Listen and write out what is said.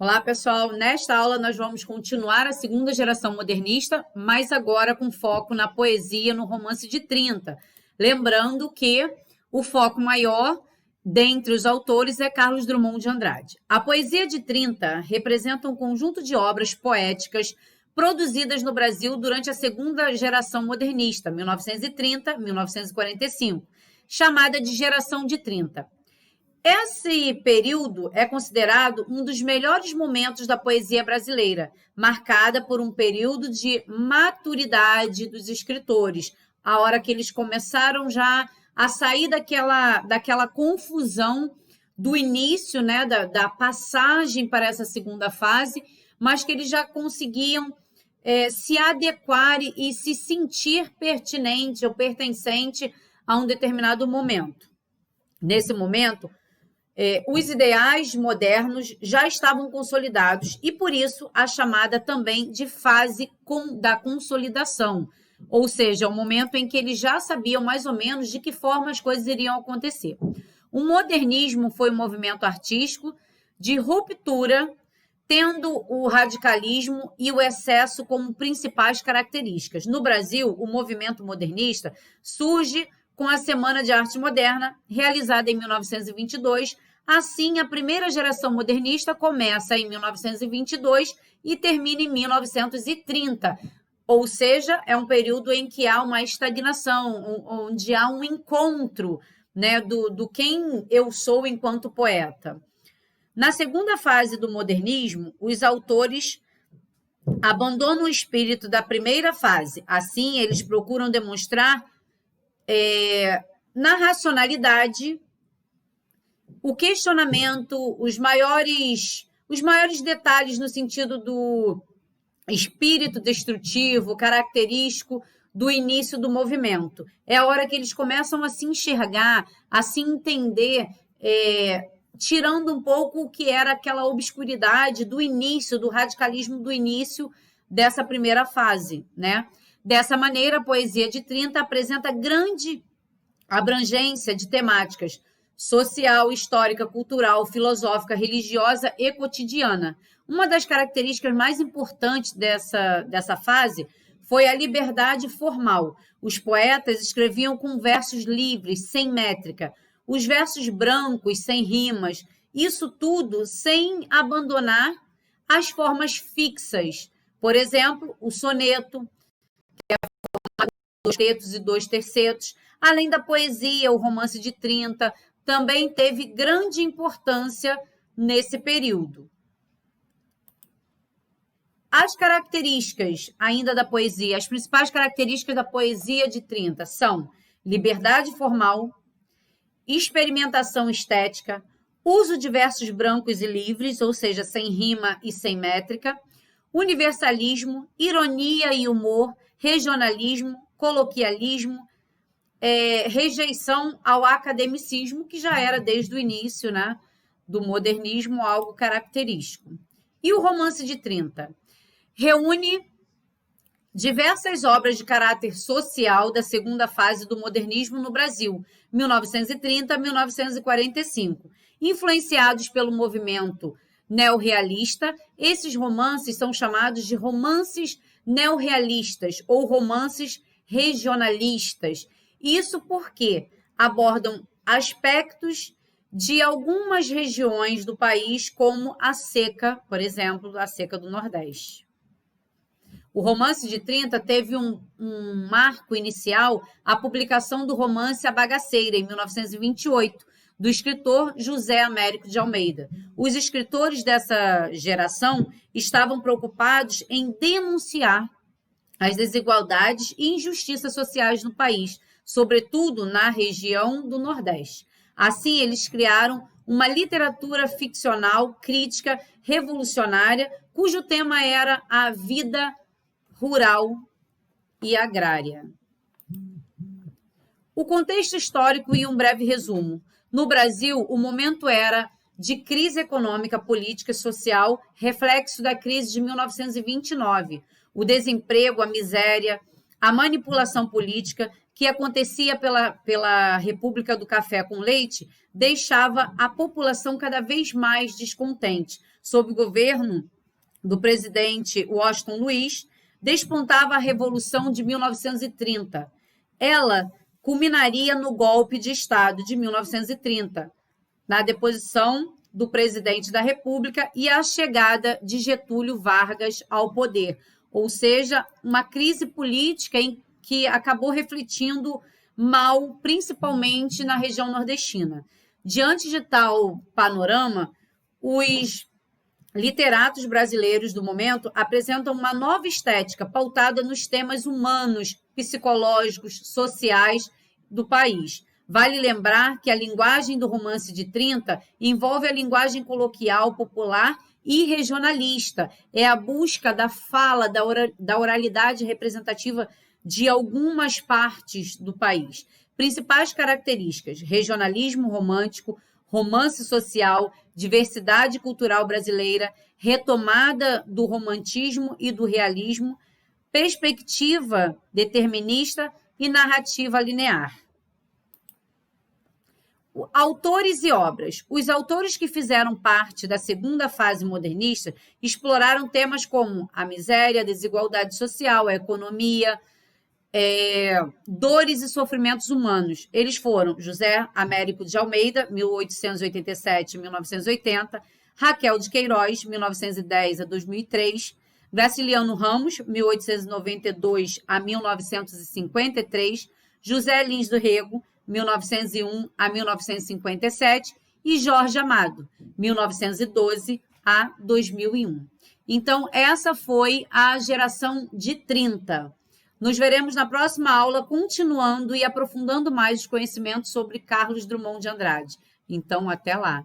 Olá, pessoal. Nesta aula, nós vamos continuar a segunda geração modernista, mas agora com foco na poesia, no romance de 30. Lembrando que o foco maior dentre os autores é Carlos Drummond de Andrade. A poesia de 30 representa um conjunto de obras poéticas produzidas no Brasil durante a segunda geração modernista, 1930-1945, chamada de Geração de 30. Esse período é considerado um dos melhores momentos da poesia brasileira, marcada por um período de maturidade dos escritores, a hora que eles começaram já a sair daquela confusão do início, né, da passagem para essa segunda fase, mas que eles já conseguiam se adequar e se sentir pertinente ou pertencente a um determinado momento. Nesse momento, os ideais modernos já estavam consolidados e, por isso, a chamada também de fase da consolidação, ou seja, o momento em que eles já sabiam mais ou menos de que forma as coisas iriam acontecer. O modernismo foi um movimento artístico de ruptura, tendo o radicalismo e o excesso como principais características. No Brasil, o movimento modernista surge com a Semana de Arte Moderna, realizada em 1922. Assim, a primeira geração modernista começa em 1922 e termina em 1930, ou seja, é um período em que há uma estagnação, onde há um encontro, né, do quem eu sou enquanto poeta. Na segunda fase do modernismo, os autores abandonam o espírito da primeira fase. Assim, eles procuram demonstrar na racionalidade, o questionamento, os maiores detalhes no sentido do espírito destrutivo, característico do início do movimento. É a hora que eles começam a se enxergar, a se entender, tirando um pouco o que era aquela obscuridade do início, do radicalismo do início dessa primeira fase, né? Dessa maneira, a poesia de 30 apresenta grande abrangência de temáticas social, histórica, cultural, filosófica, religiosa e cotidiana. Uma das características mais importantes dessa fase foi a liberdade formal. Os poetas escreviam com versos livres, sem métrica, os versos brancos, sem rimas, isso tudo sem abandonar as formas fixas. Por exemplo, o soneto, 2 terços e 2 tercetos, além da poesia, o romance de 30, também teve grande importância nesse período. As características ainda da poesia, as principais características da poesia de 30 são liberdade formal, experimentação estética, uso de versos brancos e livres, ou seja, sem rima e sem métrica, universalismo, ironia e humor, regionalismo, coloquialismo, rejeição ao academicismo, que já era desde o início, né, do modernismo algo característico. E o romance de 30 reúne diversas obras de caráter social da segunda fase do modernismo no Brasil, 1930 a 1945. Influenciados pelo movimento neorrealista, esses romances são chamados de romances neorrealistas ou romances regionalistas. Isso porque abordam aspectos de algumas regiões do país, como a seca, por exemplo, a seca do Nordeste. O romance de 30 teve um marco inicial, a publicação do romance A Bagaceira, em 1928, do escritor José Américo de Almeida. Os escritores dessa geração estavam preocupados em denunciar as desigualdades e injustiças sociais no país, sobretudo na região do Nordeste. Assim, eles criaram uma literatura ficcional, crítica, revolucionária, cujo tema era a vida rural e agrária. O contexto histórico e um breve resumo. No Brasil, o momento era de crise econômica, política e social, reflexo da crise de 1929. O desemprego, a miséria, a manipulação política que acontecia pela República do Café com Leite deixava a população cada vez mais descontente. Sob o governo do presidente Washington Luiz, despontava a Revolução de 1930. Ela culminaria no golpe de Estado de 1930, na deposição do presidente da República e a chegada de Getúlio Vargas ao poder, ou seja, uma crise política em que acabou refletindo mal, principalmente na região nordestina. Diante de tal panorama, os literatos brasileiros do momento apresentam uma nova estética pautada nos temas humanos, psicológicos, sociais do país. Vale lembrar que a linguagem do romance de 30 envolve a linguagem coloquial, popular e regionalista. É a busca da fala, da oralidade representativa de algumas partes do país. Principais características: regionalismo romântico, romance social, diversidade cultural brasileira, retomada do romantismo e do realismo, perspectiva determinista e narrativa linear. Autores e obras. Os autores que fizeram parte da segunda fase modernista exploraram temas como a miséria, a desigualdade social, a economia, dores e sofrimentos humanos. Eles foram José Américo de Almeida, 1887-1980, Raquel de Queiroz, 1910 a 2003, Graciliano Ramos, 1892 a 1953, José Lins do Rego, 1901 a 1957, e Jorge Amado, 1912 a 2001. Então, essa foi a geração de 30. Nos veremos na próxima aula, continuando e aprofundando mais os conhecimentos sobre Carlos Drummond de Andrade. Então, até lá!